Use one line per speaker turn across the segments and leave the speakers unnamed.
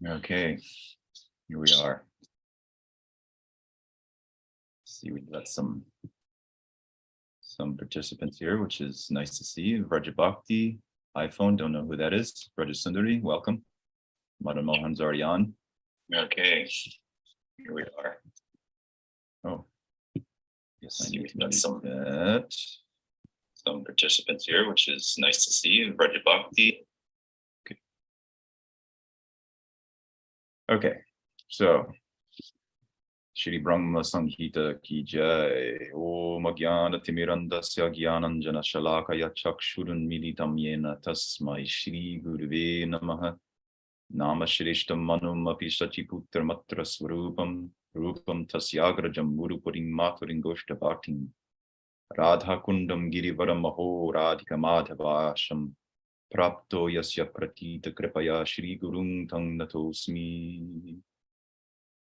Okay, here we are. See, we've got some participants here, which is nice to see. Raja Bhakti, iPhone, don't know who that is. Raja Sundari, welcome. Madan Mohan's already on. Okay, here we are. Oh, yes, I need to get some participants here, which is nice to see. Raja Bhakti. Okay, so Shri Brahma-samhita ki jai. Om Ajnana Timirandasya Jnananjana Shalakaya Chakshurun Militam Yena Tasmai Shri Guruve Namaha. Nama Shrishtam Manum Api Sachiputra Matra Swarupam Rupam Tasyagrajam Murupuring Maturing Goshta Bhakting Radha Kundam Girivaram Maho Radhika Madhavasham Prapto Yasya Pratita Kripaya Shri Gurung Tang Natosmi.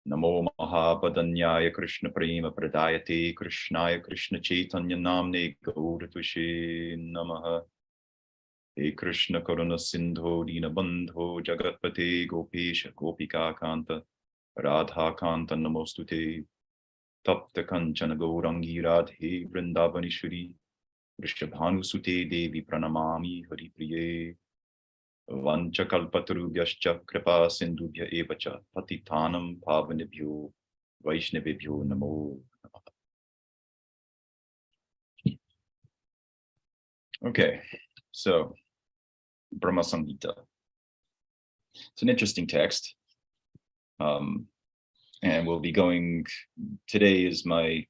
Namo Mahabadanyaya Krishna Prema Pradayate Krishnaya Krishna Chaitanya Namne Gauratushe Namaha. He Krishna Karuna Sindho Dina Bandho Jagatpate Gopesha Gopika Kanta Radha Kanta Namostute Tapta Kanchana Gaurangi Radhe Vrindavanishwari Vrishabhanu Sute Devi Pranamami Hari Priye Vancha Kalpatarubhyascha Kripa Sindhubhya Evacha Patitanam Pavanebhyo Vaishnavebhyo Namo. Okay, so Brahma-samhita. It's an interesting text. And we'll be going, today is my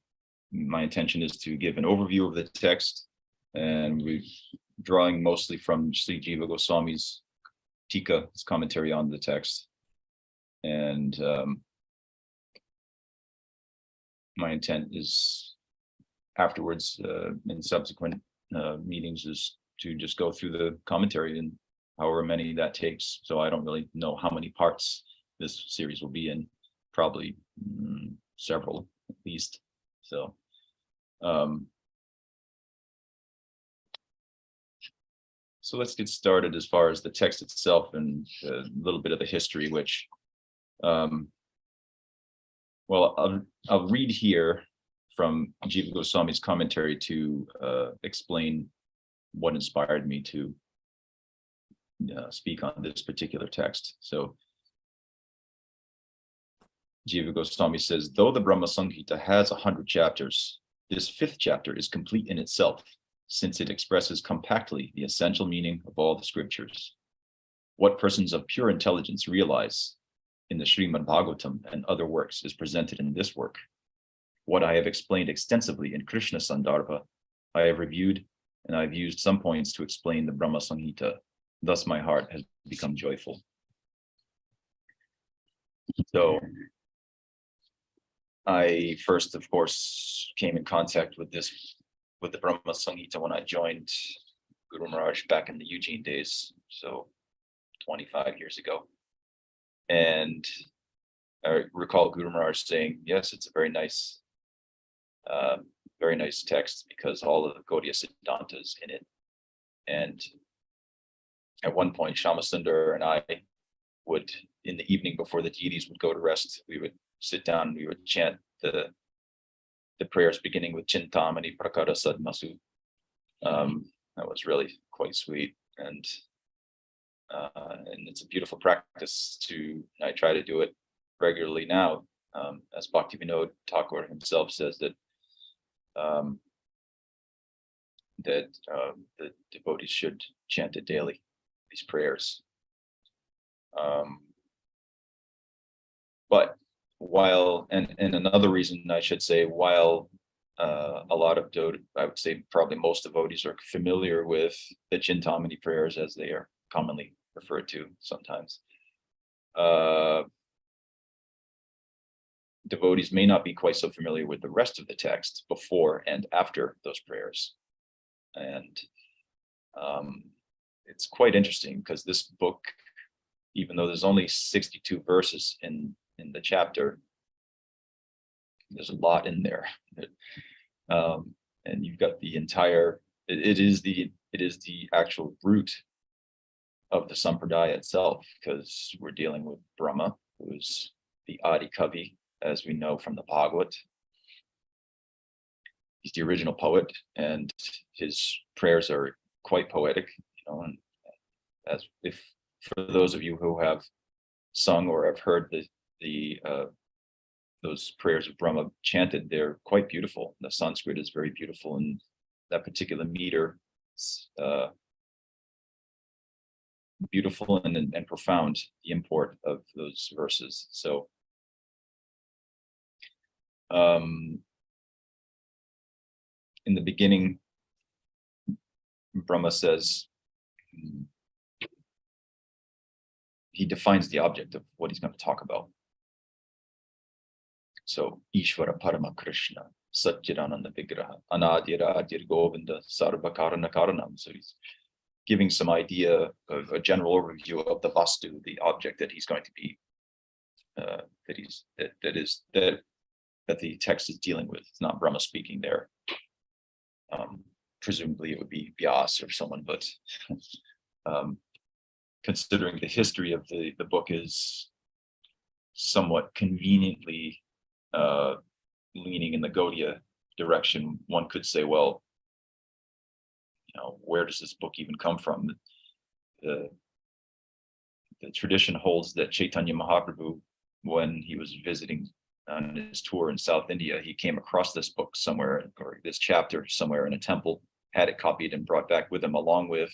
intention is to give an overview of the text, and we're drawing mostly from Sri Jiva Goswami's Tika, his commentary on the text. And my intent is afterwards, in subsequent meetings, is to just go through the commentary and however many that takes. So I don't really know how many parts this series will be in, probably several at least. So so let's get started as far as the text itself and a little bit of the history, which well, I'll read here from Jiva Goswami's commentary to explain what inspired me to speak on this particular text. So Jiva Goswami says, though the Brahma-samhita has 100 chapters, this 5th chapter is complete in itself, since it expresses compactly the essential meaning of all the scriptures. What persons of pure intelligence realize in the Srimad Bhagavatam and other works is presented in this work. What I have explained extensively in Krishna Sandarbha, I have reviewed, and I've used some points to explain the Brahma-samhita. Thus my heart has become joyful. So I first, of course, came in contact with the Brahma-samhita when I joined Guru Maharaj back in the Eugene days, so 25 years ago. And I recall Guru Maharaj saying, yes, it's a very nice text because all of the Gaudiya Siddhanta is in it. And at one point, Shyamasundar and I would, in the evening before the deities would go to rest, we would sit down and we would chant the prayers beginning with Chintamani Prakara Sadmasu. That was really quite sweet. And it's a beautiful practice I try to do it regularly now. As Bhaktivinoda Thakur himself says that the devotees should chant it daily, these prayers. But while, and another reason I should say, while a lot of I would say probably most devotees are familiar with the Chintamani prayers as they are commonly referred to sometimes. Devotees may not be quite so familiar with the rest of the text before and after those prayers. And it's quite interesting because this book, even though there's only 62 verses in the chapter, there's a lot in there. And you've got the entire, it is the actual root of the Sampradaya itself, because we're dealing with Brahma, who's the Adi Kavi, as we know from the Bhagavad. He's the original poet, and his prayers are quite poetic, and as if for those of you who have sung or have heard those prayers of Brahma chanted, they're quite beautiful. The Sanskrit is very beautiful, and that particular meter is beautiful and profound, the import of those verses. So in the beginning, Brahma says, he defines the object of what he's going to talk about. So, Ishvara Parama Krishna, Satchidananda Vigraha, Anadira Adir Govinda, Sarvakarana Karanam. So he's giving some idea of a general overview of the vastu, the object that he's going to be, that the text is dealing with. It's not Brahma speaking there. Presumably it would be Vyas or someone, but considering the history of the book is somewhat conveniently leaning in the Gaudiya direction, one could say, well, where does this book even come from? The tradition holds that Chaitanya Mahaprabhu, when he was visiting on his tour in South India, he came across this book somewhere, or this chapter somewhere in a temple, had it copied and brought back with him, along with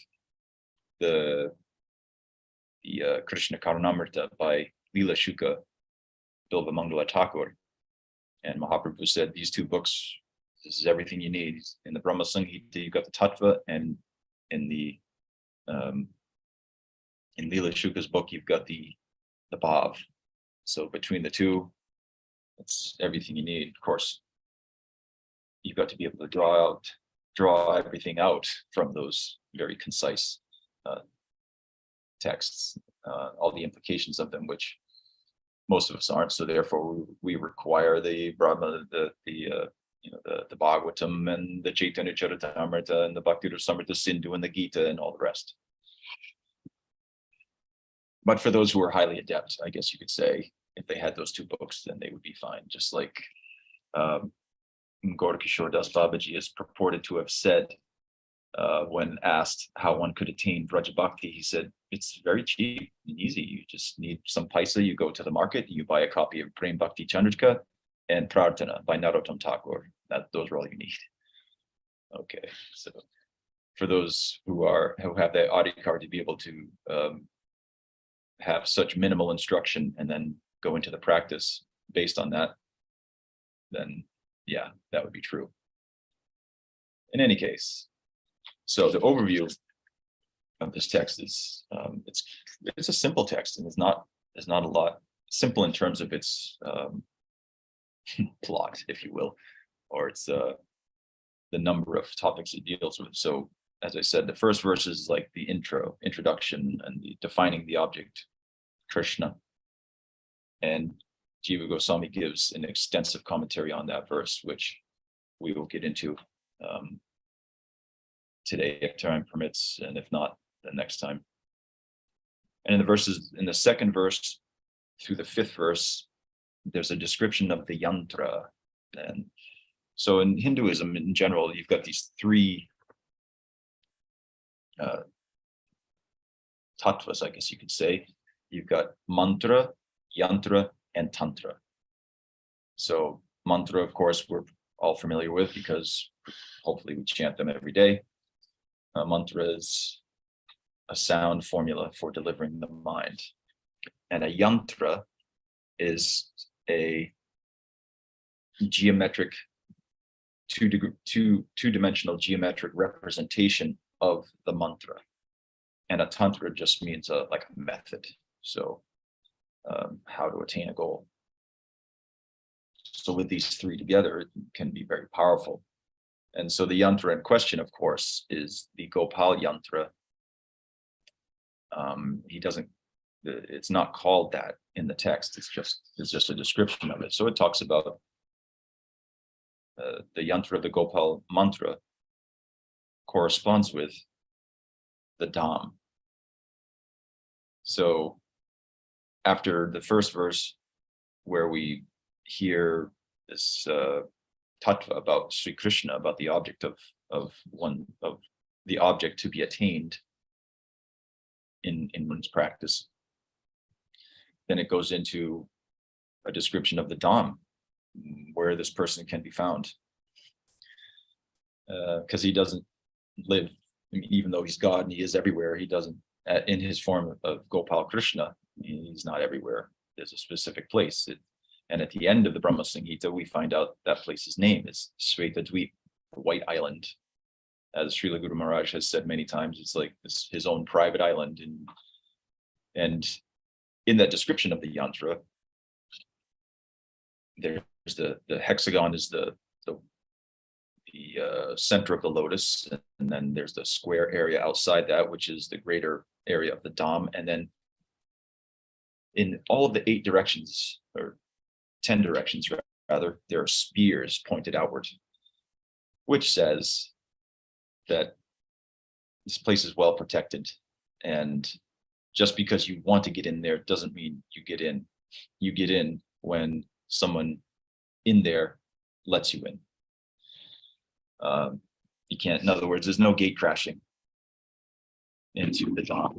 the Krishna Karunamrita by Leela Shuka Bilvamangala Thakur. And Mahaprabhu said, these two books, this is everything you need. In the Brahma-samhita, you've got the Tattva, and in Leela Shuka's book, you've got the Bhav. So between the two, it's everything you need. Of course, you've got to be able to draw everything out from those very concise texts, all the implications of them, which most of us aren't. So therefore, we require the Brahma, the Bhagavatam, and the Chaitanya Charitamrita, and the Bhakti Rasamrita Sindhu, and the Gita, and all the rest. But for those who are highly adept, I guess you could say, if they had those two books, then they would be fine. Just like Gaura Das Babaji is purported to have said when asked how one could attain Braja Bhakti, he said, it's very cheap and easy. You just need some paisa. You go to the market, you buy a copy of Prem Bhakti Chandrika and Prarthana by Narottam Thakur. Those are all you need. Okay, so for those who have the Adi card to be able to have such minimal instruction and then go into the practice based on that, then yeah, that would be true. In any case, so the overview of this text is it's a simple text, and there's not a lot simple in terms of its plot, if you will, or it's the number of topics it deals with. So as I said, the first verse is like the introduction and the defining the object, Krishna. And Jiva Goswami gives an extensive commentary on that verse, which we will get into today if time permits, and if not, the next time. And in the second verse through the fifth verse, there's a description of the yantra. And so in Hinduism in general, you've got these three tattvas, I guess you could say. You've got mantra, yantra, and tantra. So mantra, of course, we're all familiar with because hopefully we chant them every day. Mantra is a sound formula for delivering the mind. And a yantra is a geometric, two-dimensional geometric representation of the mantra. And a tantra just means like a method. So how to attain a goal. So with these three together, it can be very powerful. And so the yantra in question, of course, is the Gopal yantra. It's not called that in the text. It's just a description of it. So it talks about the yantra of the Gopal mantra corresponds with the Dham. So after the first verse, where we hear this tattva about Sri Krishna, about the object of the object to be attained in one's practice, then it goes into a description of the Dham, where this person can be found. Because he doesn't live, I mean, even though he's God and he is everywhere, he doesn't, in his form of Gopal Krishna, he's not everywhere. There's a specific place. And at the end of the Brahma-samhita, we find out that place's name is Shweta Dweep, the White Island. As Srila Guru Maharaj has said many times, it's like his own private island. And in that description of the yantra, there's the hexagon is the center of the lotus, and then there's the square area outside that, which is the greater area of the Dham. And then in all of the 8 directions, or 10 directions rather, there are spears pointed outward, which says that this place is well protected. And just because you want to get in there doesn't mean you get in. You get in when someone in there lets you in. You can't, in other words, there's no gate crashing into the Dham.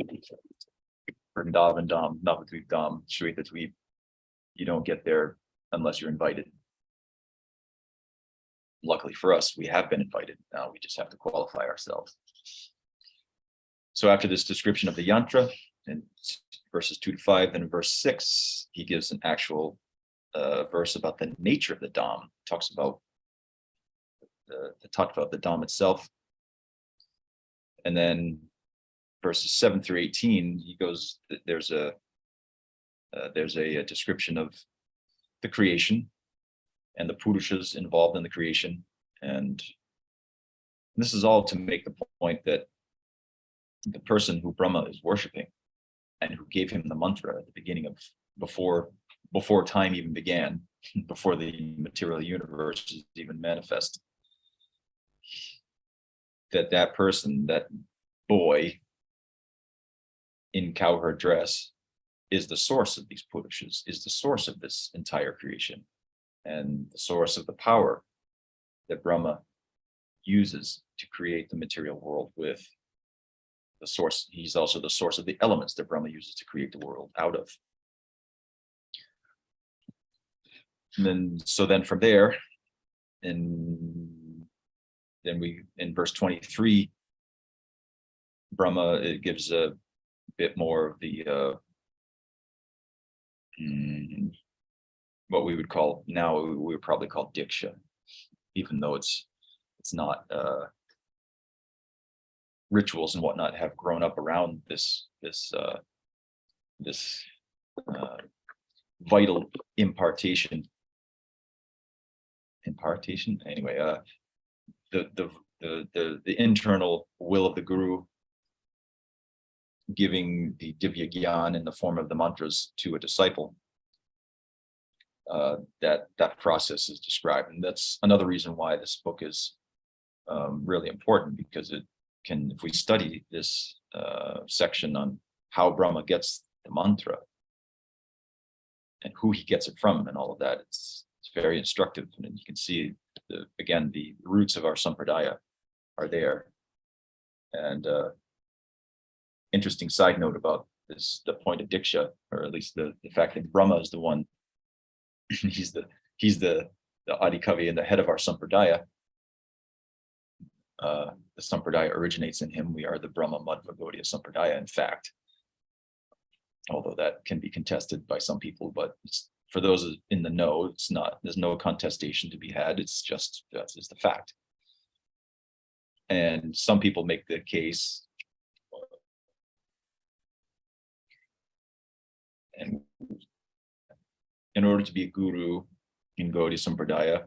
Vrindavan Dham, Navadvip Dham, Shweta Dweep. You don't get there unless you're invited. Luckily for us, we have been invited. Now we just have to qualify ourselves. So after this description of the yantra in verses 2 to 5, then in verse 6, he gives an actual verse about the nature of the Dham. Talks about the tattva of the Dham itself. And then verses 7 through 18, he goes, there's a description of the creation and the Purushas involved in the creation. And this is all to make the point that the person who Brahma is worshiping and who gave him the mantra at the beginning of, before time even began, before the material universe is even manifest, that person, that boy in cowherd dress, is the source of these Purushas, is the source of this entire creation, and the source of the power that Brahma uses to create the material world with. The source, he's also the source of the elements that Brahma uses to create the world out of. And then from there, in verse 23, Brahma, it gives a bit more of the what we would call now, we would probably call diksha, even though it's not rituals and whatnot have grown up around this vital impartation anyway, the internal will of the guru giving the divya gyan in the form of the mantras to a disciple. That process is described, and that's another reason why this book is really important, because it can, if we study this section on how Brahma gets the mantra and who he gets it from and all of that, it's very instructive. And you can see again the roots of our sampradaya are there. And interesting side note about this, the point of diksha, or at least the fact that Brahma is the one, he's the Adikavi and the head of our sampradaya. The sampradaya originates in him. We are the Brahma Madhva Gaudiya sampradaya, in fact, although that can be contested by some people, but for those in the know, it's not, there's no contestation to be had. It's just, that's just the fact. And some people make the case, and in order to be a guru in Gaudiya Sampradaya,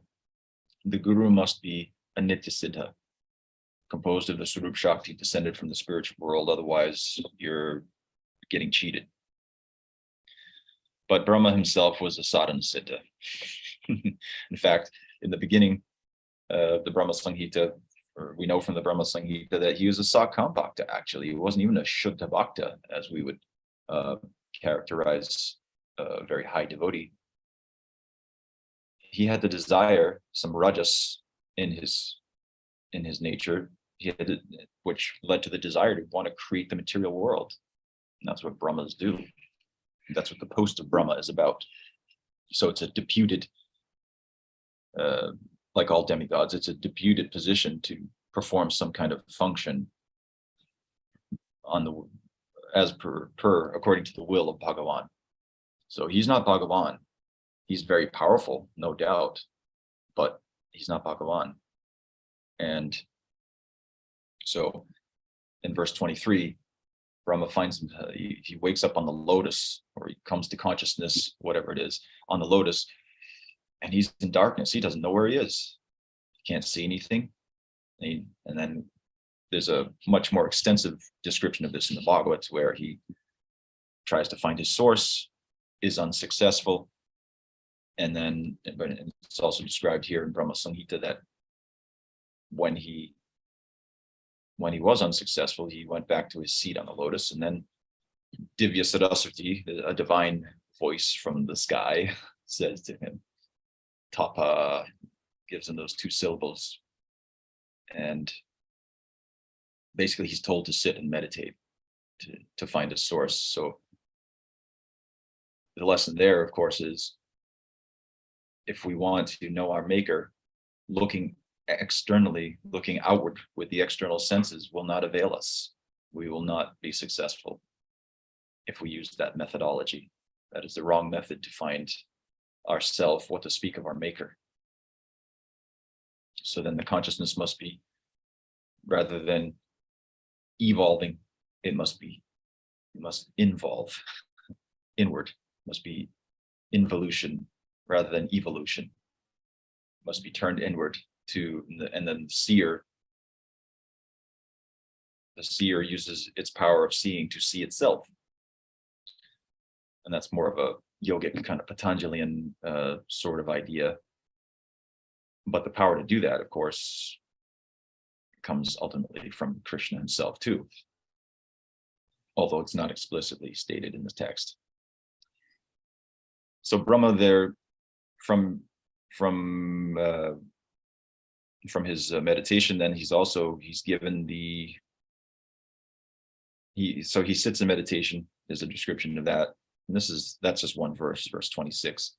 the guru must be a Nitya Siddha, composed of the Swarup Shakti descended from the spiritual world. Otherwise, you're getting cheated. But Brahma himself was a sadhana siddha. In fact, in the beginning of the Brahma-samhita, or we know from the Brahma-samhita that he was a Sakam Bhakta, actually. He wasn't even a Shuddha Bhakta, as we would characterize a very high devotee. He had the desire, some rajas in his nature, which led to the desire to want to create the material world. And that's what Brahmas do. That's what the post of Brahma is about. So it's a deputed, like all demigods, it's a deputed position to perform some kind of function according to the will of Bhagavan. So he's not Bhagavan. He's very powerful, no doubt, but he's not Bhagavan. And so in verse 23, Brahma finds him, he wakes up on the lotus, or he comes to consciousness, whatever it is, on the lotus, and he's in darkness. He doesn't know where he is. He can't see anything. And then there's a much more extensive description of this in the Bhagavats, where he tries to find his source, is unsuccessful. And then it's also described here in Brahma-samhita that when he was unsuccessful, he went back to his seat on the lotus, and then Divya Saraswati, a divine voice from the sky, says to him, Tapa, gives him those 2 syllables. And basically he's told to sit and meditate to find a source. So the lesson there, of course, is if we want to know our maker, looking externally, looking outward with the external senses will not avail us. We will not be successful if we use that methodology. That is the wrong method to find ourself, what to speak of our maker. So then the consciousness must be, rather than evolving, it must involve inward, must be involution rather than evolution, must be turned inward and then the seer uses its power of seeing to see itself. And that's more of a yogic kind of Patanjalian sort of idea. But the power to do that, of course, comes ultimately from Krishna himself too, although it's not explicitly stated in the text. So Brahma there, from his meditation, then he's given he sits in meditation. There's a description of that, and that's just one verse 26.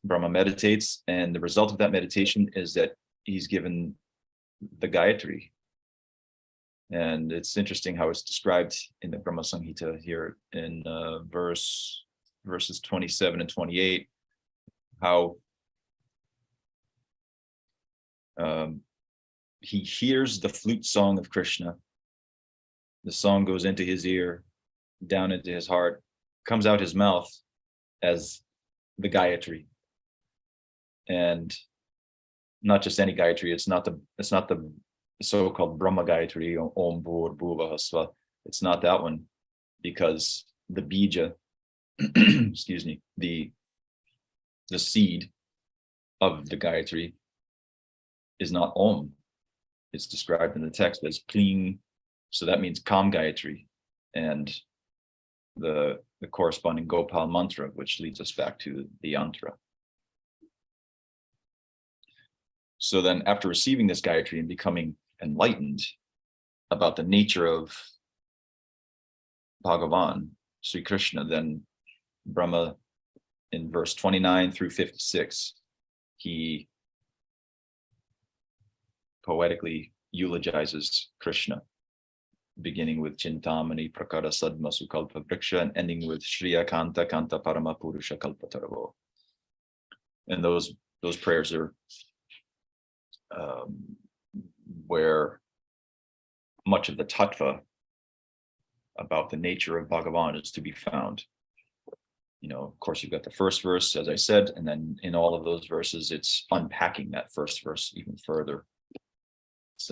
Brahma meditates, and the result of that meditation is that he's given the Gayatri. And it's interesting how it's described in the Brahma-samhita here in verses 27 and 28, how he hears the flute song of Krishna. The song goes into his ear, down into his heart, comes out his mouth as the Gayatri. And not just any Gayatri, it's not the so-called Brahma Gayatri, Om Bhur Bhuvah Sva. It's not that one, because the bija, excuse me, the seed of the Gayatri is not Om. It's described in the text as Kling. So that means Kam Gayatri, and the corresponding Gopal mantra, which leads us back to the yantra. So then after receiving this Gayatri and becoming enlightened about the nature of Bhagavan, Sri Krishna, then Brahma, in verse 29 through 56, he poetically eulogizes Krishna, beginning with Chintamani Prakara Sadma Sukalpa Vriksha and ending with Shriya Kanta Kanta Parama Purusha Kalpataravo. And those prayers are where much of the tattva about the nature of Bhagavan is to be found. You know, of course, you've got the first verse, as I said, and then in all of those verses, it's unpacking that first verse even further. It's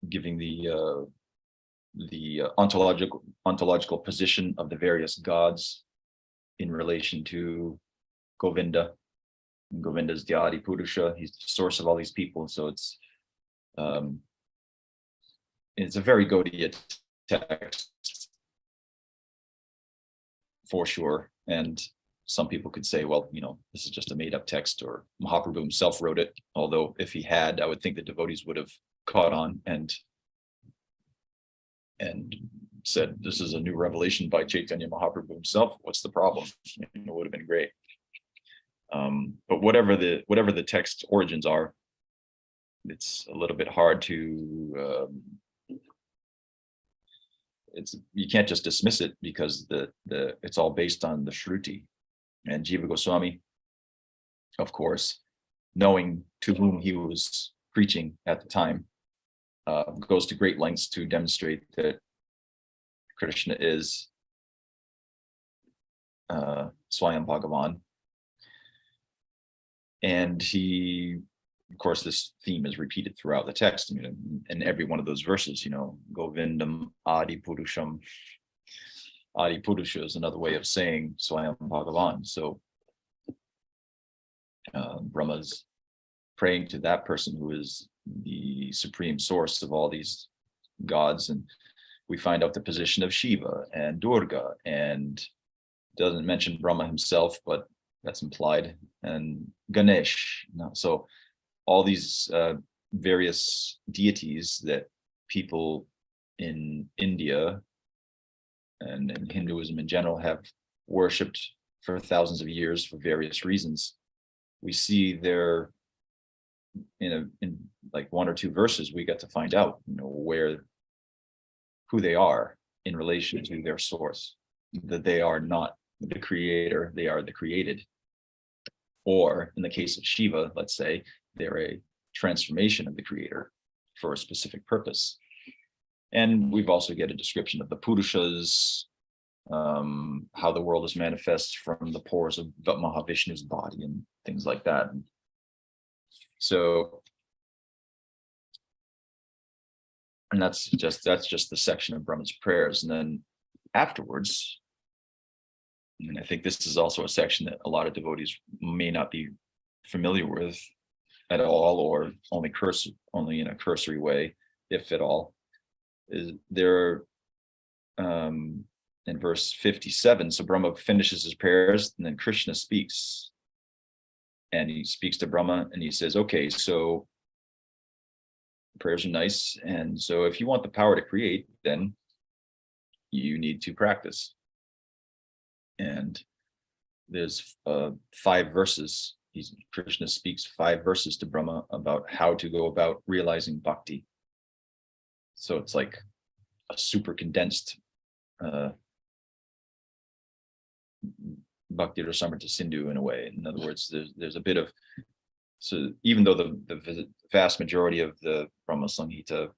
giving the ontological position of the various gods in relation to Govinda. And Govinda's the Adi Purusha. He's the source of all these people. So it's it's a very Gaudiya text for sure. And some people could say, well, this is just a made up text, or Mahaprabhu himself wrote it. Although if he had, I would think the devotees would have caught on and said, this is a new revelation by Chaitanya Mahaprabhu himself. What's the problem? It would have been great. But whatever the text origins are, it's a little bit hard to you can't just dismiss it, because it's all based on the Shruti. And Jiva Goswami, of course, knowing to whom he was preaching at the time, goes to great lengths to demonstrate that Krishna is Swayam Bhagavan. And he, of course, this theme is repeated throughout the text. In every one of those verses, Govindam Adi Purusham. Adi Purusha is another way of saying Swayam Bhagavan. So Brahma's praying to that person who is the supreme source of all these gods. And we find out the position of Shiva and Durga, and doesn't mention Brahma himself, but that's implied, and Ganesh. So all these various deities that people in India and in Hinduism in general have worshipped for thousands of years for various reasons. We see there in like one or two verses, we get to find out, who they are in relation to their source, that they are not the creator, they are the created. Or in the case of Shiva, let's say, they're a transformation of the creator for a specific purpose. And we've also get a description of the Purushas, how the world is manifest from the pores of Mahavishnu's body and things like that. So, and that's just the section of Brahma's prayers. And then afterwards, and I think this is also a section that a lot of devotees may not be familiar with at all, or only in a cursory way, if at all, is there in verse 57. So Brahma finishes his prayers, and then Krishna speaks. And he speaks to Brahma, and he says, okay, so prayers are nice. And so if you want the power to create, then you need to practice. And there's 5 verses. Krishna speaks 5 verses to Brahma about how to go about realizing bhakti. So it's like a super condensed Bhakti Rasamrita Sindhu in a way. In other words, there's a bit of, so even though the vast majority of the Brahma-samhita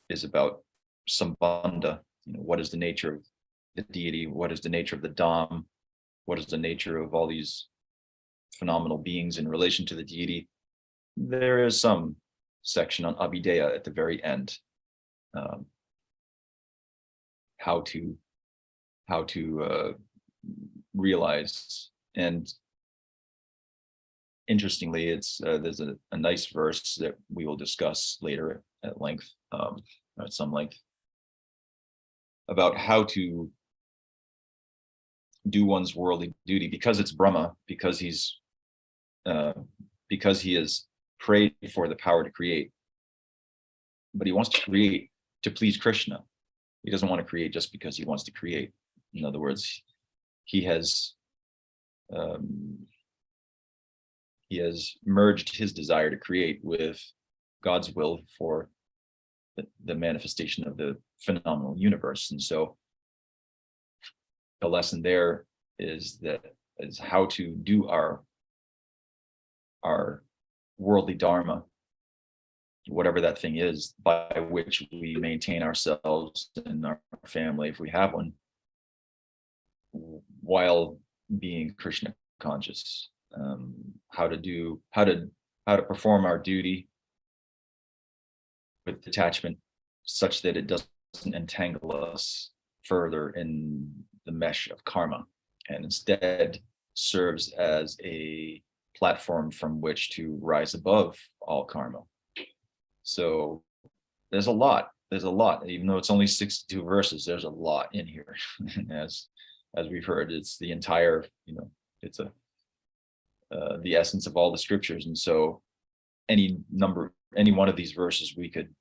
is about Sambandha, what is the nature of the deity, what is the nature of the Dham, what is the nature of all these phenomenal beings in relation to the deity, there is some section on Abhideya at the very end, how to realize. And interestingly, it's there's a nice verse that we will discuss later at length, at some length, about how to do one's worldly duty, because it's Brahma, because he has prayed for the power to create, but he wants to create to please Krishna. He doesn't want to create just because he wants to create. In other words, he has merged his desire to create with God's will for the manifestation of the phenomenal universe. And so the lesson there is how to do our worldly dharma, whatever that thing is, by which we maintain ourselves and our family, if we have one, while being Krishna conscious. How to perform our duty with detachment, such that it doesn't entangle us further in the mesh of karma, and instead serves as a platform from which to rise above all karma. So there's a lot there's a lot, even though it's only 62 verses, there's a lot in here. As we've heard, it's the entire, it's the essence of all the scriptures. And so any one of these verses, we could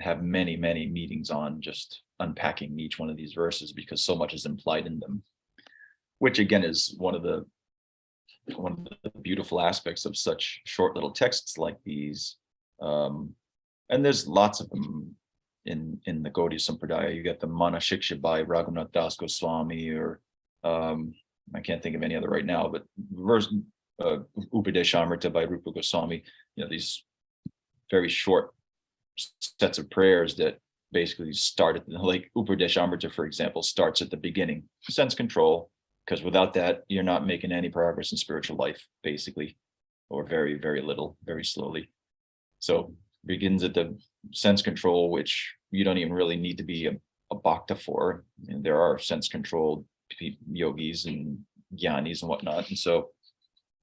have many meetings on just unpacking each one of these verses, because so much is implied in them, which again is one of the beautiful aspects of such short little texts like these. And there's lots of them in the Gaudiya Sampradaya. You get the Mana Shiksha by Raghunath Das Goswami, or I can't think of any other right now, but Upadeshamrita by Rupa Goswami. These very short sets of prayers that basically start at like Upadeshamrita, for example, starts at the beginning, sense control, because without that, you're not making any progress in spiritual life, basically, or very, very little, very slowly. So begins at the sense control, which you don't even really need to be a bhakta for. And there are sense controlled yogis and jnanis and whatnot. And so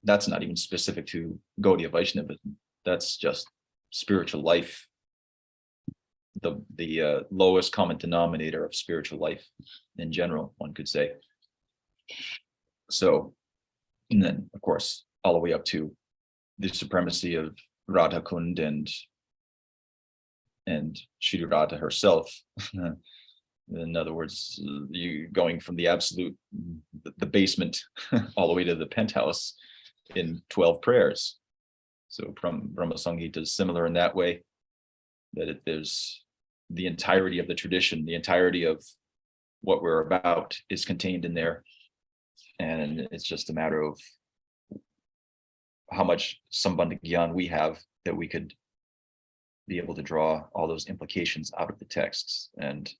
that's not even specific to Gaudiya Vaishnavism. That's just spiritual life, the lowest common denominator of spiritual life in general, one could say. So, and then of course, all the way up to the supremacy of Radha Kund and Shri Radha herself. In other words, you going from the absolute, the basement, all the way to the penthouse in 12 prayers. So from Brahma-samhita is similar in that way, that there's the entirety of the tradition, the entirety of what we're about is contained in there. And it's just a matter of how much sambandha gyan we have, that we could be able to draw all those implications out of the texts, and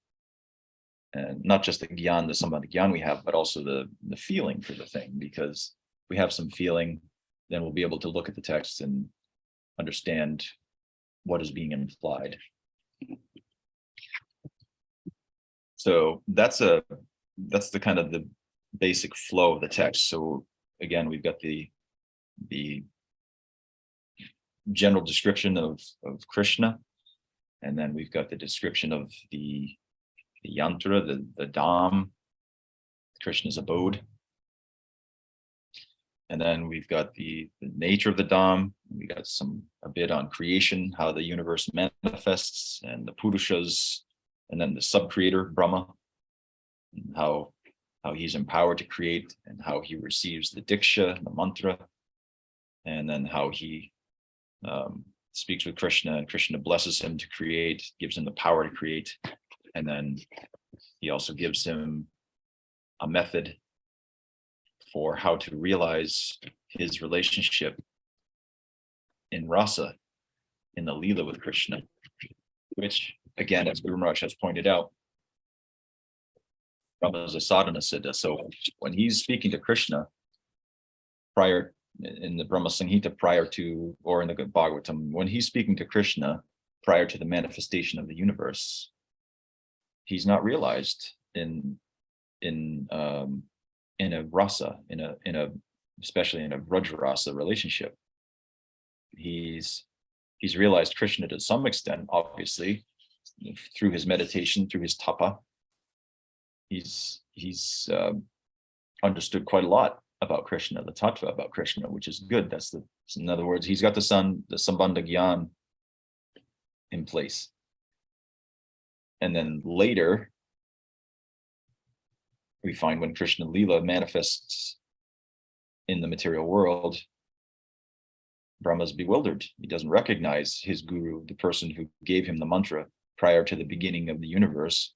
not just the gyan, the sambandha gyan we have, but also the feeling for the thing, because we have some feeling, then we'll be able to look at the text and understand what is being implied. So that's the kind of the basic flow of the text. So again, we've got the general description of Krishna, and then we've got the description of the yantra, the dham, Krishna's abode. And then we've got the nature of the dham. We got a bit on creation, how the universe manifests, and the purushas, and then the sub-creator, Brahma, and how he's empowered to create, and how he receives the diksha, the mantra, and then how he speaks with Krishna, and Krishna blesses him to create, gives him the power to create. And then he also gives him a method for how to realize his relationship in rasa, in the lila with Krishna, which again, as Guru Maharaj has pointed out, Brahma is a sadhana siddha. So when he's speaking to Krishna prior in the Brahma-samhita, prior to, or in the Bhagavatam, when he's speaking to Krishna prior to the manifestation of the universe, he's not realized in a rasa, especially in a Vrajarasa relationship. He's realized Krishna to some extent, obviously, through his meditation, through his tapa. He's understood quite a lot about Krishna, the tattva about Krishna, which is good. In other words, he's got the sambandha gyan in place. And then later, we find when Krishna Lila manifests in the material world, Brahma's bewildered. He doesn't recognize his guru, the person who gave him the mantra prior to the beginning of the universe.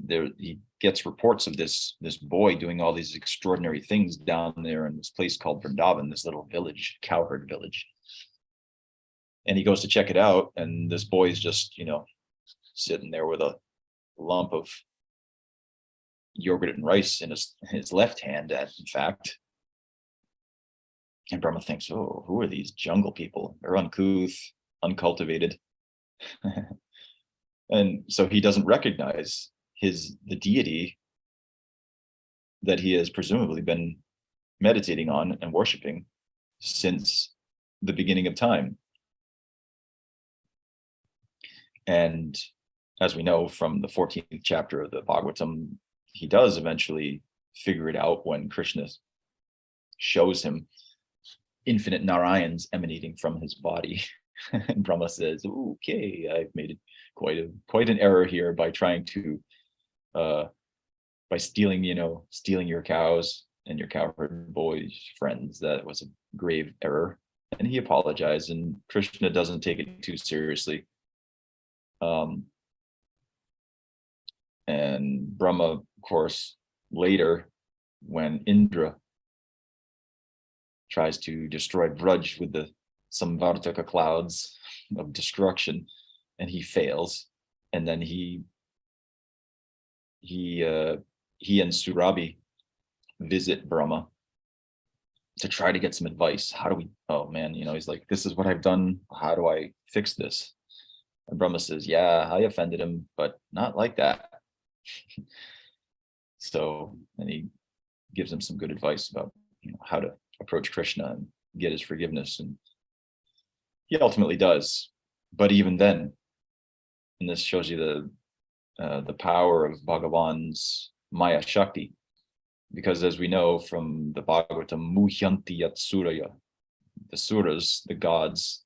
He gets reports of this boy doing all these extraordinary things down there in this place called Vrindavan, this little village, cowherd village. And he goes to check it out, and this boy is just, sitting there with a lump of yogurt and rice in his left hand, in fact. And Brahma thinks, oh, who are these jungle people? They're uncouth, uncultivated. And so he doesn't recognize the deity that he has presumably been meditating on and worshiping since the beginning of time. And as we know from the 14th chapter of the Bhagavatam, he does eventually figure it out when Krishna shows him infinite Narayans emanating from his body. And Brahma says, okay, I've made it quite an error here by trying to by stealing your cows and your cowherd boys friends. That was a grave error. And he apologized, and Krishna doesn't take it too seriously. And Brahma, of course, later, when Indra tries to destroy Braj with the Samvartaka clouds of destruction, and he fails, and then he and Surabhi visit Brahma to try to get some advice. How do we, oh man, he's like, this is what I've done. How do I fix this? And Brahma says, yeah, I offended him, but not like that. So, and he gives him some good advice about how to approach Krishna and get his forgiveness. And he ultimately does. But even then, and this shows you the power of Bhagavan's Maya Shakti, because as we know from the Bhagavatam, Muhyanti Yat Suraya, the Suras, the gods,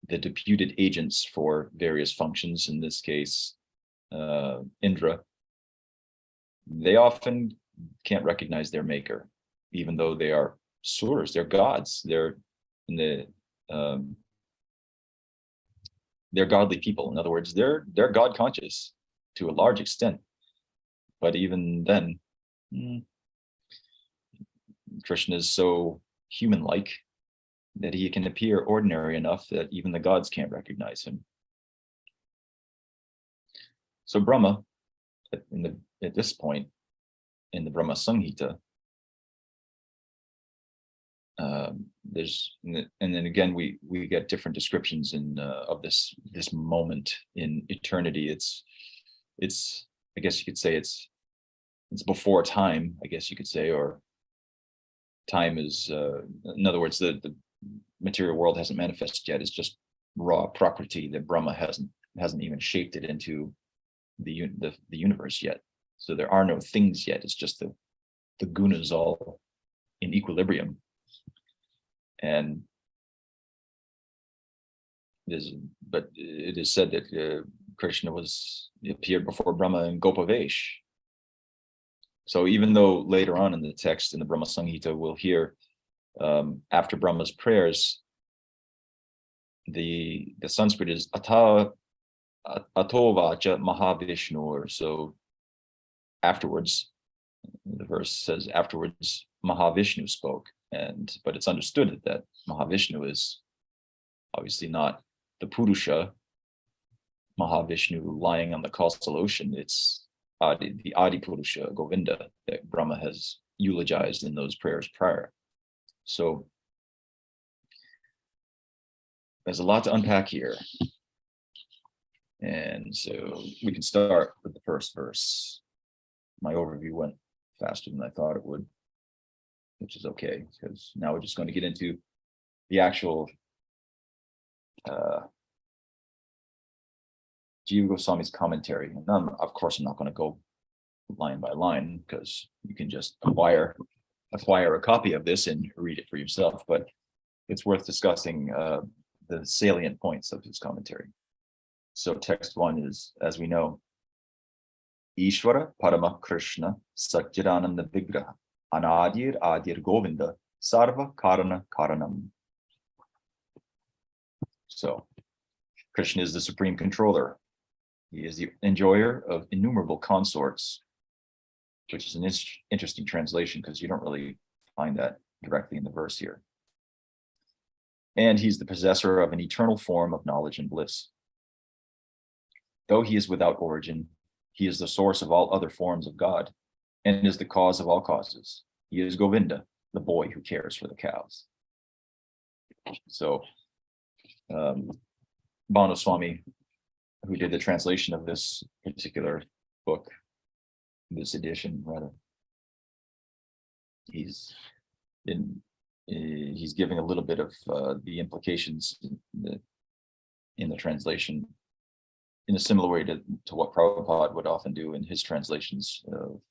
the deputed agents for various functions, in this case, Indra, they often can't recognize their maker, even though they are Suras, they're gods, they're godly people. In other words, they're God conscious to a large extent. But even then, Krishna is so human-like that he can appear ordinary enough that even the gods can't recognize him. So Brahma, at this point in the Brahma-samhita, and then again we get different descriptions of this moment in eternity. It's I guess you could say it's before time, I guess you could say, or time is in other words, the material world hasn't manifested yet. It's just raw prakriti that Brahma hasn't even shaped it into the universe yet. So there are no things yet. It's just the gunas all in equilibrium. And it is said that Krishna appeared before Brahma in Gopavesh. So even though later on in the text in the Brahma-samhita we'll hear after Brahma's prayers, the Sanskrit is Atovacha Mahavishnu, or so afterwards, the verse says afterwards Mahavishnu spoke. But it's understood that Mahavishnu is obviously not the Purusha Mahavishnu lying on the causal ocean. It's the Adi Purusha, Govinda, that Brahma has eulogized in those prayers prior. So there's a lot to unpack here. And so we can start with the first verse. My overview went faster than I thought it would, which is okay, because now we're just going to get into the actual Jiva Goswami's commentary. And of course, I'm not going to go line by line, because you can just acquire a copy of this and read it for yourself. But it's worth discussing the salient points of his commentary. So text 1 is, as we know, Ishvara Parama Krishna Satchidananda Vigraha Adir Govinda Sarva Karana Karanam. So Krishna is the supreme controller. He is the enjoyer of innumerable consorts, which is an interesting translation because you don't really find that directly in the verse here. And he's the possessor of an eternal form of knowledge and bliss. Though he is without origin, he is the source of all other forms of God and is the cause of all causes. He is Govinda, the boy who cares for the cows. So Bhanu Swami, who did the translation of this particular book, this edition rather, he's been he's giving a little bit of the implications in the translation in a similar way to what Prabhupada would often do in his translations of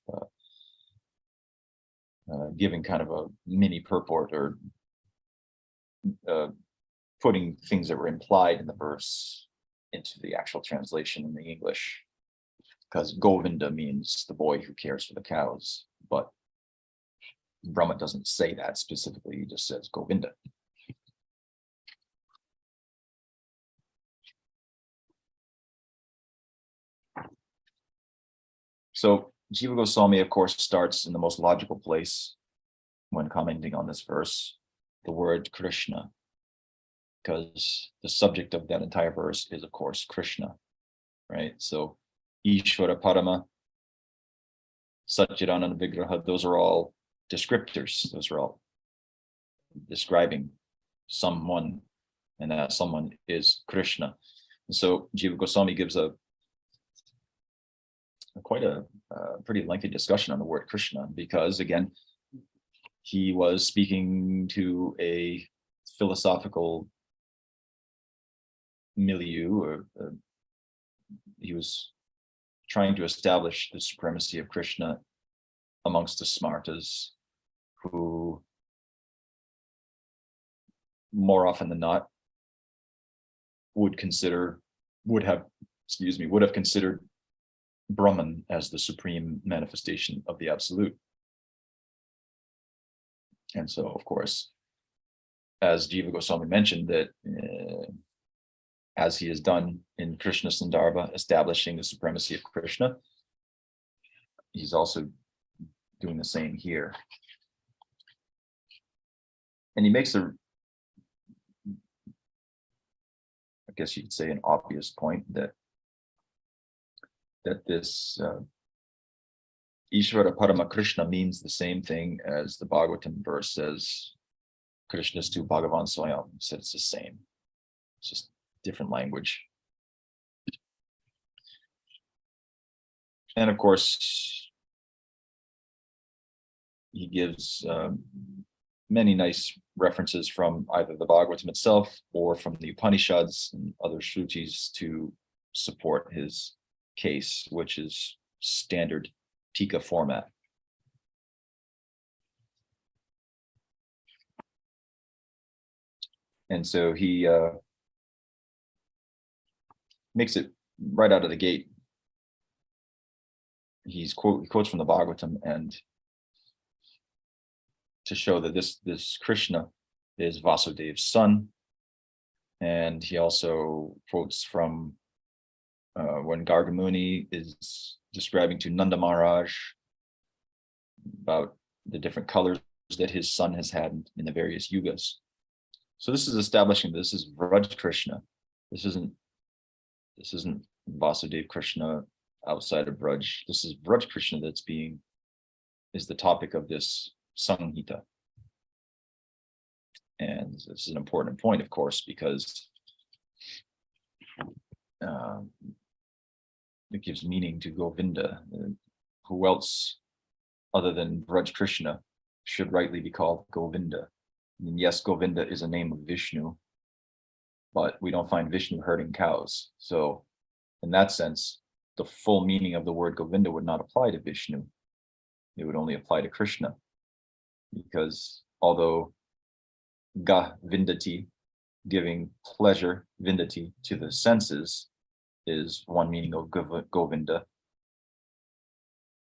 giving kind of a mini purport or putting things that were implied in the verse into the actual translation in the English. Because Govinda means the boy who cares for the cows, but Brahma doesn't say that specifically, he just says Govinda. So Jiva Goswami, of course, starts in the most logical place when commenting on this verse, the word Krishna, because the subject of that entire verse is, of course, Krishna, right? So Ishvara Parama, Satchidananda Vigraha, those are all descriptors. Those are all describing someone, and that someone is Krishna. And so Jiva Goswami gives quite a pretty lengthy discussion on the word Krishna, because again, he was speaking to a philosophical milieu, or he was trying to establish the supremacy of Krishna amongst the Smartas, who more often than not would have considered Brahman as the supreme manifestation of the absolute. And so, of course, as Jiva Goswami mentioned, that as he has done in Krishna Sandarbha, establishing the supremacy of Krishna, he's also doing the same here. And he makes I guess you could say, an obvious point that this Ishvara Parama Krishna means the same thing as the Bhagavatam verse says, Krishnastu Bhagavan Swayam. He said it's the same. It's just different language. And of course, he gives many nice references from either the Bhagavatam itself or from the Upanishads and other Shrutis to support his case, which is standard Tika format. And so he makes it right out of the gate. He quotes from the Bhagavatam, and to show that this Krishna is Vasudev's son. And he also quotes from when Gargamuni is describing to Nanda Maharaj about the different colors that his son has had in the various yugas. So this is establishing this is Vraj Krishna. This isn't Vasudev Krishna outside of Vraj. This is Vraj Krishna is the topic of this Samhita. And this is an important point, of course, because it gives meaning to Govinda. Who else other than Vraj Krishna should rightly be called Govinda? I mean, yes, Govinda is a name of Vishnu, but we don't find Vishnu herding cows. So in that sense, the full meaning of the word Govinda would not apply to Vishnu. It would only apply to Krishna, because although Ga Vindati, giving pleasure, Vindati, to the senses, is one meaning of Govinda,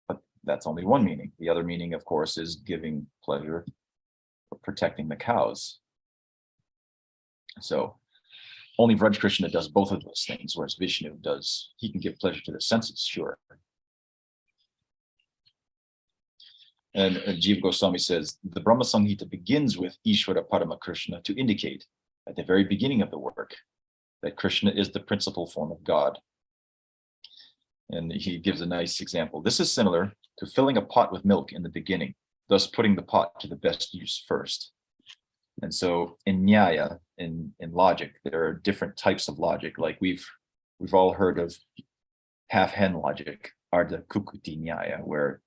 but that's only one meaning. The other meaning, of course, is giving pleasure, or protecting the cows. So only Vraj Krishna does both of those things, whereas Vishnu he can give pleasure to the senses, sure. And Jiva Goswami says, the Brahma-samhita begins with Ishvara Parama Krishna to indicate at the very beginning of the work that Krishna is the principal form of God. And he gives a nice example. This is similar to filling a pot with milk in the beginning, thus putting the pot to the best use first. And so in Nyaya, in logic, there are different types of logic. Like we've all heard of half-hen logic, Ardha Kukuti Nyaya, where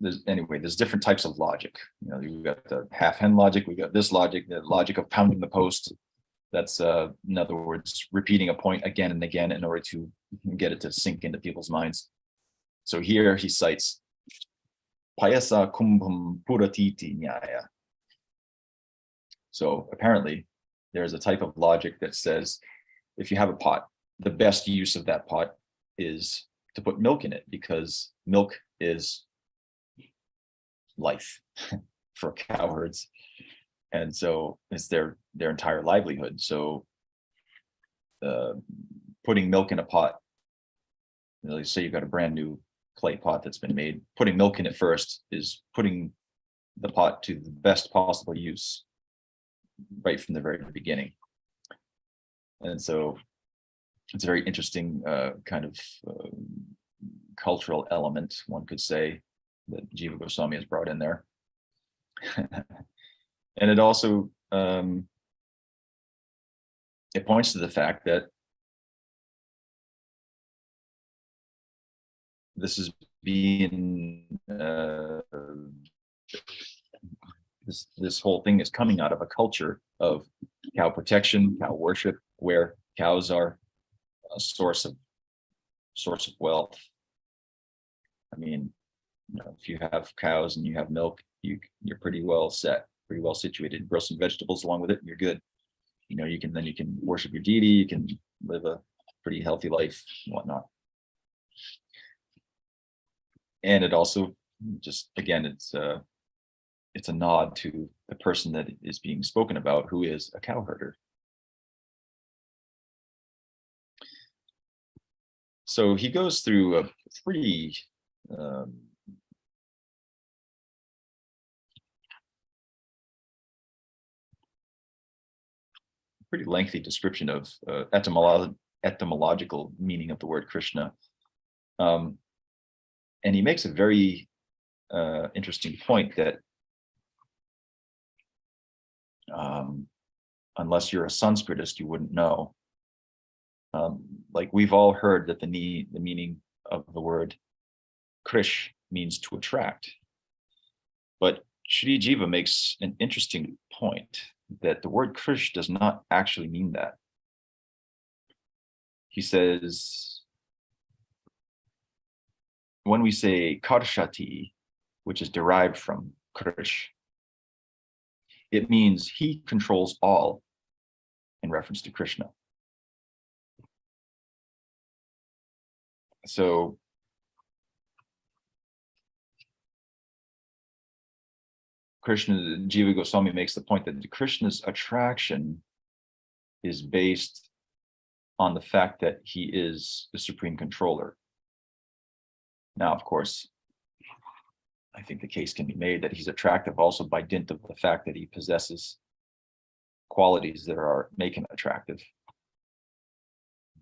there's different types of logic. You've got the half hen logic, we got this logic, the logic of pounding the post. That's in other words, repeating a point again and again in order to get it to sink into people's minds. So here he cites Payasa kumbham puratiti nyaya. So apparently there's a type of logic that says if you have a pot, the best use of that pot is to put milk in it, because milk is life for cow herds. And so it's their entire livelihood. So putting milk in a pot, let's say you've got a brand new clay pot that's been made, putting milk in it first is putting the pot to the best possible use right from the very beginning. And so it's a very interesting kind of cultural element, one could say, that Jiva Goswami has brought in there. And it also it points to the fact that this is being this whole thing is coming out of a culture of cow protection, cow worship, where cows are a source of wealth. I mean, if you have cows and you have milk, you're pretty well set, pretty well situated. Grow some vegetables along with it, and you're good. You can worship your deity, you can live a pretty healthy life and whatnot. And it also just, again, it's a nod to the person that is being spoken about, who is a cow herder. So he goes through a pretty lengthy description of etymological meaning of the word Krishna. And he makes a very interesting point that unless you're a Sanskritist, you wouldn't know. Like we've all heard that the meaning of the word Krish means to attract. But Shri Jiva makes an interesting point that the word Krish does not actually mean that. He says, when we say Karshati, which is derived from Krish, it means he controls all, in reference to Krishna. So Jiva Goswami makes the point that Krishna's attraction is based on the fact that he is the supreme controller. Now, of course, I think the case can be made that he's attractive also by dint of the fact that he possesses qualities that make him attractive.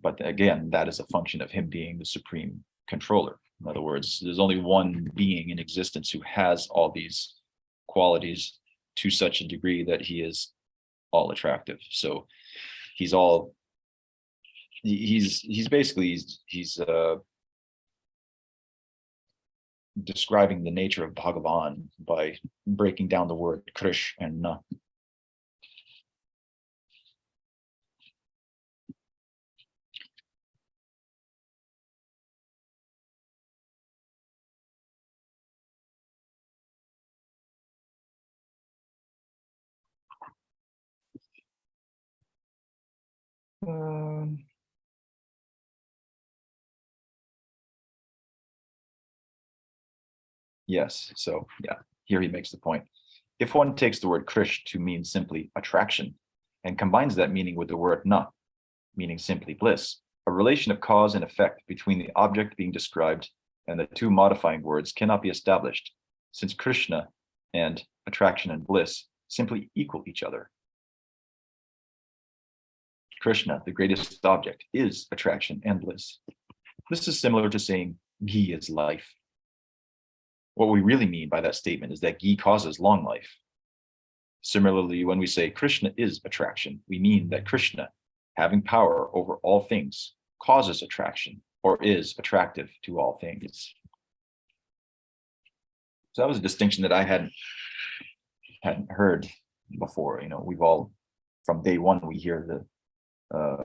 But again, that is a function of him being the supreme controller. In other words, there's only one being in existence who has all these qualities to such a degree that he is all attractive. So he's basically describing the nature of Bhagavan by breaking down the word Krish and Na. Yes, so yeah, here he makes the point. If one takes the word Krish to mean simply attraction and combines that meaning with the word Na, meaning simply bliss, a relation of cause and effect between the object being described and the two modifying words cannot be established, since Krishna and attraction and bliss simply equal each other. Krishna, the greatest object, is attraction and bliss. This is similar to saying ghee is life. What we really mean by that statement is that ghee causes long life. Similarly, when we say Krishna is attraction, we mean that Krishna, having power over all things, causes attraction or is attractive to all things. So that was a distinction that I hadn't heard before. We've all, from day one, we hear the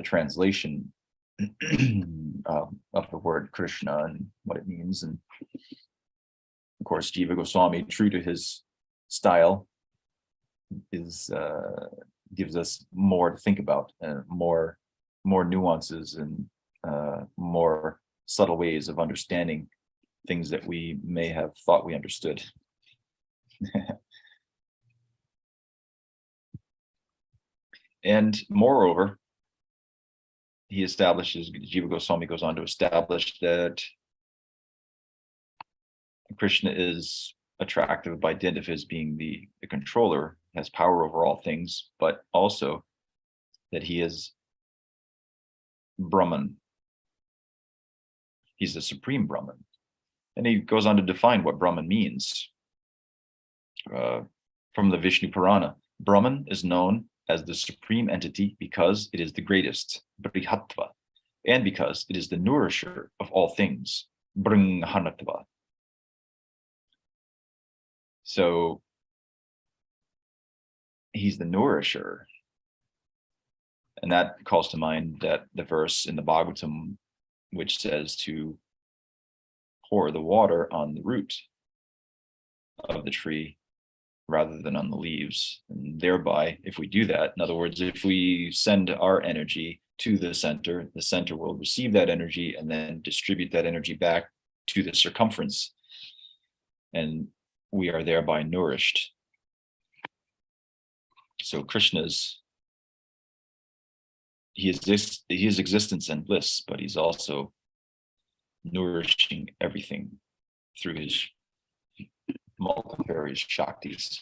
translation of the word Krishna and what it means. And of course, Jiva Goswami, true to his style, gives us more to think about, and more nuances and more subtle ways of understanding things that we may have thought we understood. And moreover, Jiva Goswami goes on to establish that Krishna is attractive by dint of his being the controller, has power over all things, but also that he is Brahman. He's the supreme Brahman. And he goes on to define what Brahman means. From the Vishnu Purana, Brahman is known as the supreme entity because it is the greatest, Brihatva, and because it is the nourisher of all things, Branghanatva. So he's the nourisher. And that calls to mind that the verse in the Bhagavatam, which says to pour the water on the root of the tree rather than on the leaves. And thereby, if we do that, in other words, if we send our energy to the center will receive that energy and then distribute that energy back to the circumference. And we are thereby nourished. So Krishna's, he is existence and bliss, but he's also nourishing everything through his multifarious Shaktis.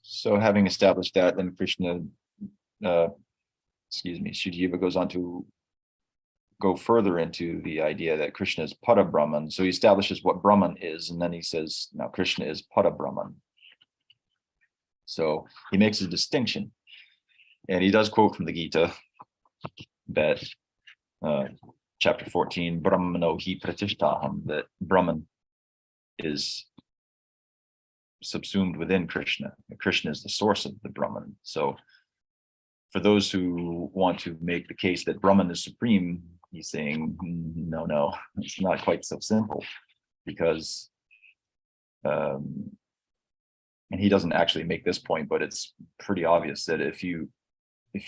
So having established that, then Jiva goes on to go further into the idea that Krishna is Pada Brahman. So he establishes what Brahman is, and then he says, now Krishna is Pada Brahman. So he makes a distinction. And he does quote from the Gita that chapter 14, Brahmano hi pratishtaham, that Brahman is subsumed within Krishna. Krishna is the source of the Brahman. So for those who want to make the case that Brahman is supreme, he's saying, no, it's not quite so simple, because, and he doesn't actually make this point, but it's pretty obvious that if you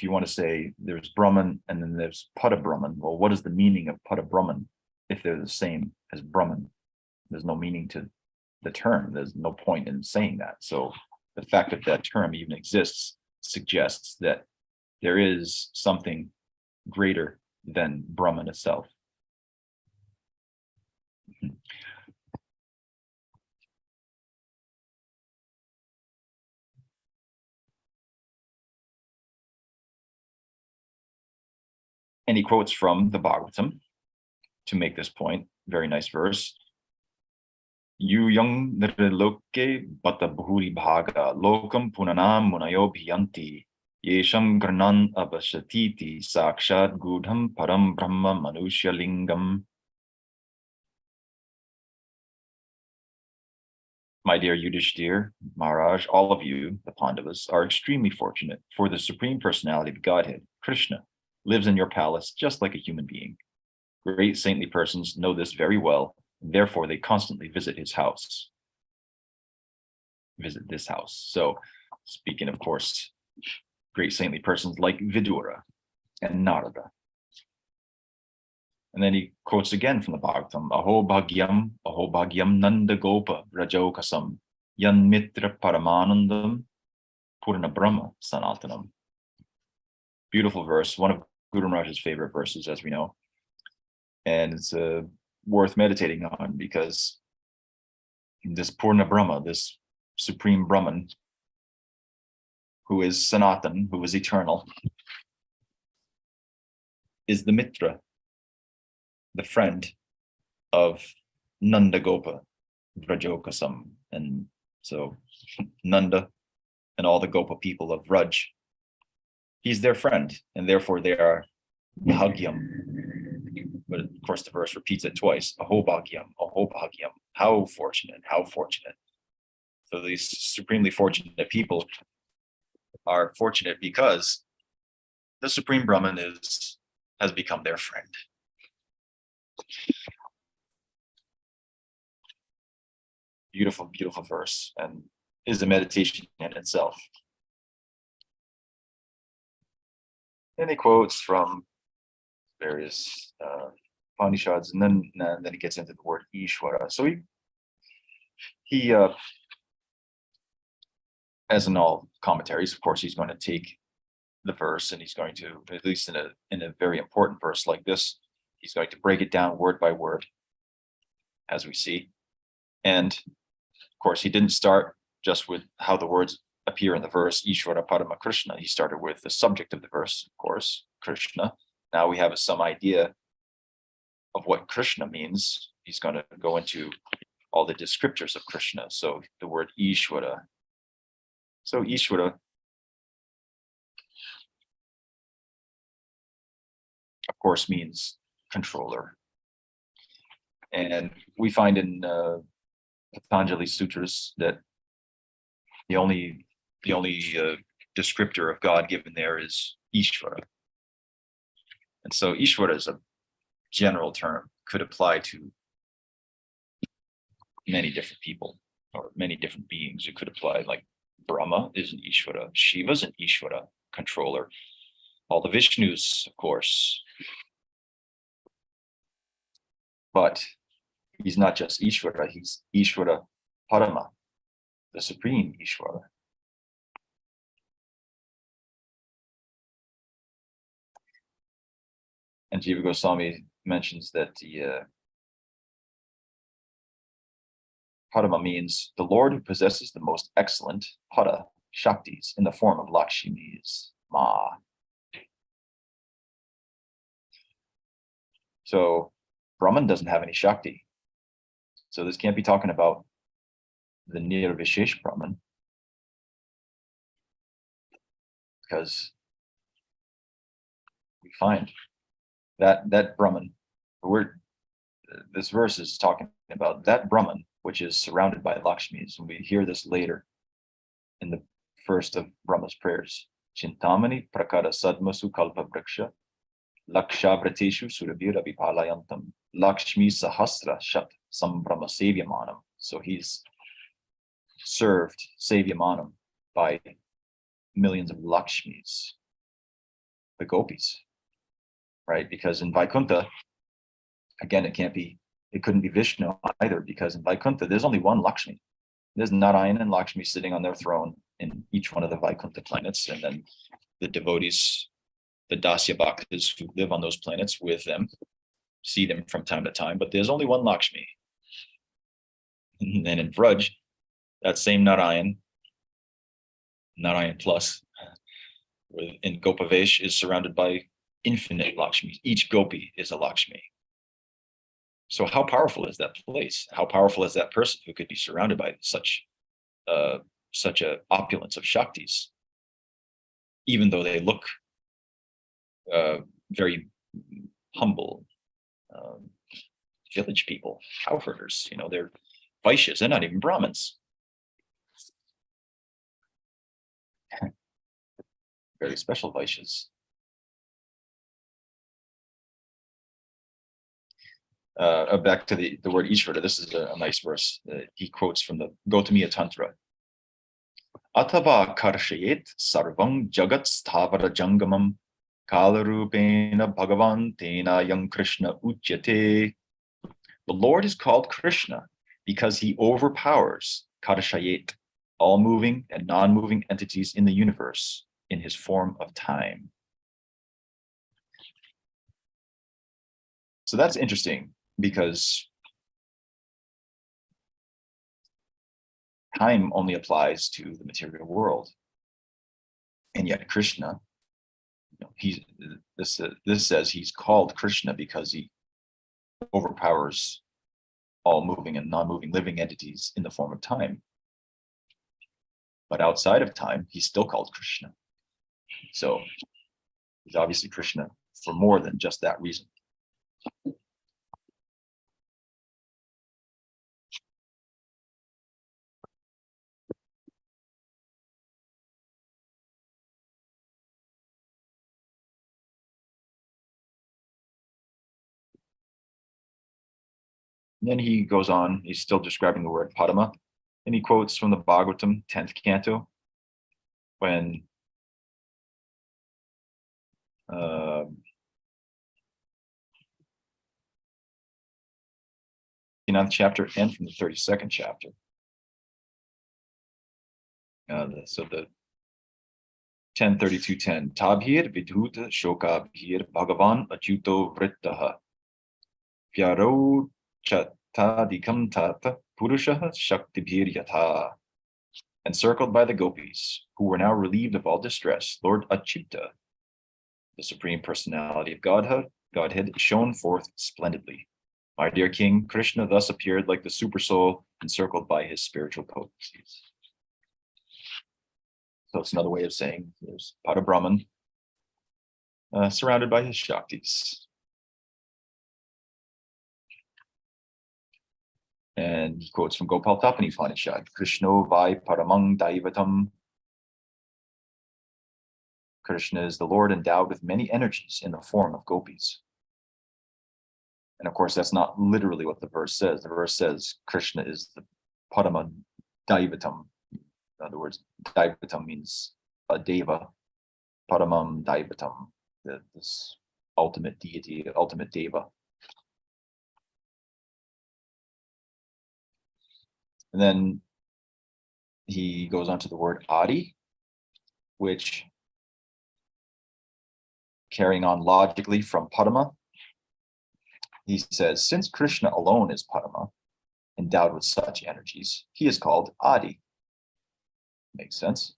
want to say there's Brahman and then there's Pada Brahman, well, what is the meaning of Pada Brahman if they're the same as Brahman? There's no meaning to the term. There's no point in saying that. So the fact that that term even exists suggests that there is something greater than Brahman itself. And he quotes from the Bhagavatam to make this point. Very nice verse. Yu yang nirloke bata bhuri bhaga lokam punanam munayo bhiyanti yesham granan abashatiti sakshat gudham param brahma manushya lingam. My dear Yudhishthir, Maharaj, all of you, the Pandavas, are extremely fortunate, for the Supreme Personality of Godhead, Krishna, lives in your palace just like a human being. Great saintly persons know this very well, and therefore they constantly visit his house. Visit this house. So, speaking, of course, great saintly persons like Vidura and Narada. And then he quotes again from the Bhagavatam, Aho bhagyam nanda gopa rajokasam yan mitra paramanandam purna brahma sanatanam. Beautiful verse, one of Guru Maharaj's favorite verses, as we know. And it's worth meditating on, because this Purna Brahma, this supreme Brahman, who is Sanatan, who is eternal, is the Mitra, the friend of Nanda Gopa Vrajokasam. And so Nanda and all the Gopa people of Vraj, he's their friend, and therefore they are Bhagyam. But of course, the verse repeats it twice. Aho bhagyam, aho bhagyam. How fortunate, how fortunate. So these supremely fortunate people are fortunate because the Supreme Brahman has become their friend. Beautiful, beautiful verse, and is a meditation in itself. And he quotes from various Upanishads, and then he gets into the word Ishvara. So he as in all commentaries, of course, he's going to take the verse and he's going to, at least in a very important verse like this, he's going to break it down word by word, as we see. And of course, he didn't start just with how the words appear in the verse, Ishvara Parama Krishna. He started with the subject of the verse, of course, Krishna. Now we have some idea of what Krishna means. He's going to go into all the descriptors of Krishna. So the word Ishvara. So Ishvara, of course, means controller. And we find in Patanjali Sutras that the only descriptor of God given there is Ishvara. And so Ishvara is a general term, could apply to many different people or many different beings. It could apply, like Brahma is an Ishvara, Shiva is an Ishvara, controller, all the Vishnus, of course. But he's not just Ishvara, he's Ishvara Parama, the supreme Ishvara. And Jiva Goswami mentions that the Parama means the Lord who possesses the most excellent Para Shaktis in the form of Lakshmi's Ma. So Brahman doesn't have any Shakti. So this can't be talking about the Nirvishesh Brahman, because we find that Brahman, the word, this verse is talking about that Brahman which is surrounded by Lakshmis. And we hear this later in the first of Brahma's prayers. Chintamani prakara sadmasu kalpa vriksha lakshabrateshu surabhira vipalayantam Lakshmi sahasra shat sambrahma sevyamanam. So he's served sevyamanam by millions of Lakshmis, the gopis, right? Because in Vaikuntha, again, it couldn't be Vishnu either, because in Vaikuntha, there's only one Lakshmi. There's Narayan and Lakshmi sitting on their throne in each one of the Vaikuntha planets, and then the devotees, the Dasya Bhaktas who live on those planets with them, see them from time to time, but there's only one Lakshmi. And then in Vraj, that same Narayan plus, in Gopavesh is surrounded by infinite Lakshmis. Each gopi is a Lakshmi. So how powerful is that place? How powerful is that person who could be surrounded by such a opulence of Shaktis, even though they look very humble, village people, cow herders, they're Vaishyas, they're not even Brahmins. Very special Vaishyas. Back to the word Ishvara, this is a nice verse. He quotes from the Gautamiya Tantra. Atava karshayet sarvam jagat sthavara jangamam kalarupena bhagavan tena yang Krishna uchyate. The Lord is called Krishna because he overpowers karshayet, all moving and non-moving entities in the universe, in his form of time. So that's interesting, because time only applies to the material world, and yet Krishna, this says he's called Krishna because he overpowers all moving and non-moving living entities in the form of time. But outside of time, he's still called Krishna. So he's obviously Krishna for more than just that reason. And then he goes on, he's still describing the word Padma, and he quotes from the Bhagavatam, 10th canto, when 29th chapter and from the 32nd chapter. So the 10:32:10 Tabhir vidhuta shokabhir bhagavan achuto vrittaha vyaro chatadikam tata purushaha shaktibhir yatha. Encircled by the gopis, who were now relieved of all distress, Lord Achyuta, the Supreme Personality of Godhead, shone forth splendidly. My dear King, Krishna thus appeared like the Supersoul, encircled by his spiritual potencies. So it's another way of saying there's Parabrahman surrounded by his Shaktis. And he quotes from Gopal Tapani Upanishad, Krishno vai paramang daivatam. Krishna is the Lord endowed with many energies in the form of gopis. And of course, that's not literally what the verse says. The verse says Krishna is the Padma Daivatam. In other words, Daivatam means a deva. Paramam Daivatam, this ultimate deity, ultimate deva. And then he goes on to the word Adi, which, carrying on logically from Padma, he says, since Krishna alone is Padma, endowed with such energies, he is called Adi. Makes sense.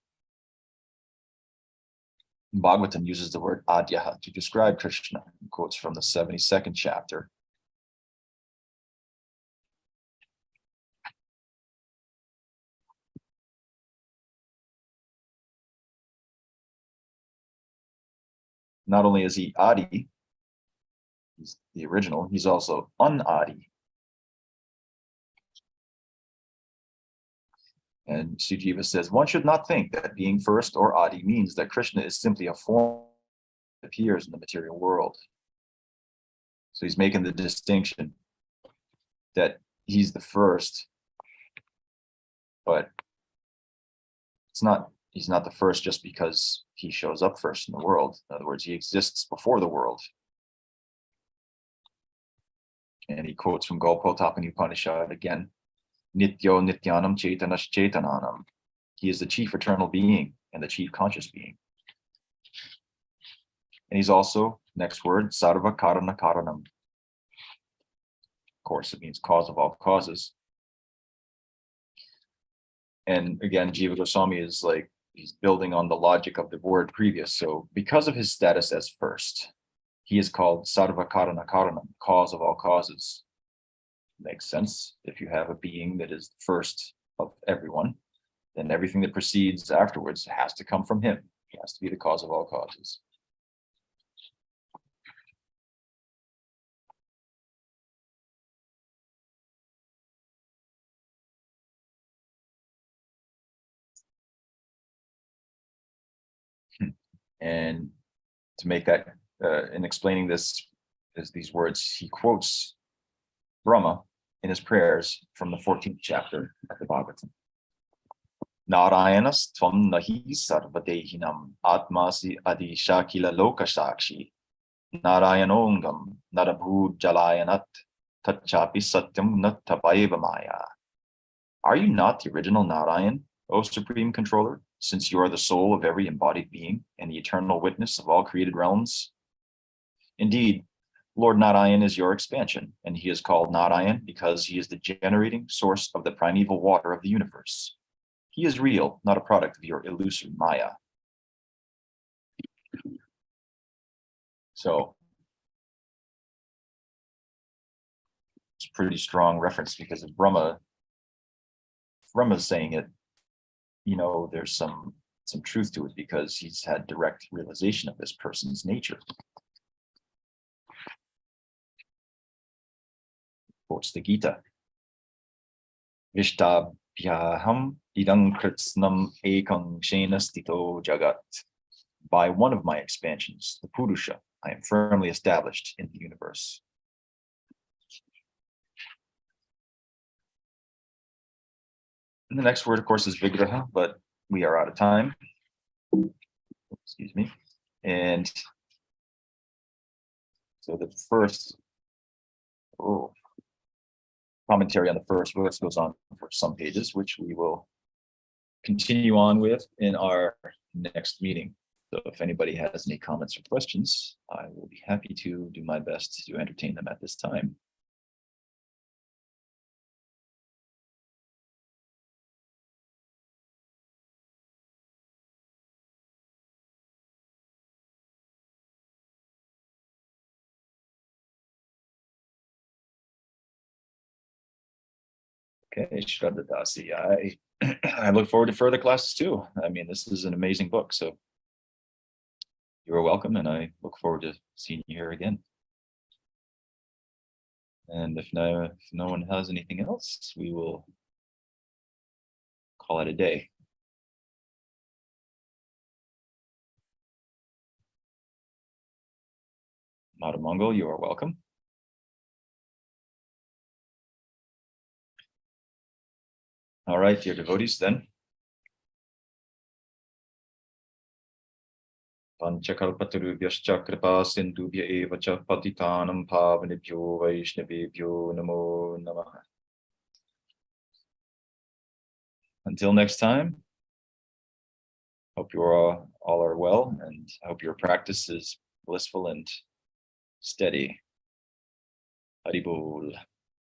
Bhagavatam uses the word Adyaha to describe Krishna, quotes from the 72nd chapter. Not only is he Adi, he's the original, he's also Unadi. And Jiva says, one should not think that being first or Adi means that Krishna is simply a form that appears in the material world. So he's making the distinction that he's the first, but he's not the first just because he shows up first in the world. In other words, he exists before the world. And he quotes from Gopal Tapani Upanishad again, Nityo Nityanam Chaitanash Chaitananam. He is the chief eternal being and the chief conscious being. And he's also, next word, Sarva Karana Karanam. Of course, it means cause of all causes. And again, Jiva Goswami is like, he's building on the logic of the word previous. So because of his status as first, he is called Sarva Karana Karanam, cause of all causes. Makes sense. If you have a being that is the first of everyone, then everything that proceeds afterwards has to come from him. He has to be the cause of all causes. And to make that, in explaining this, is these words, he quotes Brahma in his prayers from the 14th chapter of the Bhagavatam. Narayanas tvam nahi sarvadehinam atmasi adi shakila lokashakshi Narayanongam narabhud jalayanat tachapi satyam nattapaiva maya. Are you not the original Narayan, O Supreme Controller, since you are the soul of every embodied being and the eternal witness of all created realms? Indeed, Lord Narayan is your expansion, and he is called Narayan because he is the generating source of the primeval water of the universe. He is real, not a product of your illusory Maya. So it's a pretty strong reference because of Brahma's saying it, you know, there's some truth to it because he's had direct realization of this person's nature. Quotes the Gita. Vishtabhyaham idam kritsnam ekang shena stito jagat. By one of my expansions, the Purusha, I am firmly established in the universe. And the next word, of course, is Vigraha, but we are out of time. Excuse me. And so the first commentary on the first verse goes on for some pages, which we will continue on with in our next meeting. So if anybody has any comments or questions, I will be happy to do my best to entertain them at this time. Okay, Shraddha Dasi. I look forward to further classes too. I mean, this is an amazing book, so you're welcome, and I look forward to seeing you here again. And if no one has anything else, we will call it a day. Madhamangal, you are welcome. All right, dear devotees, then. Panchakalpatarubhyascha kripa sindhubhya eva cha patitanam pavanebhyo vaishnavebhyo namo namaha. Until next time, hope you all are well, and I hope your practice is blissful and steady. Haribol.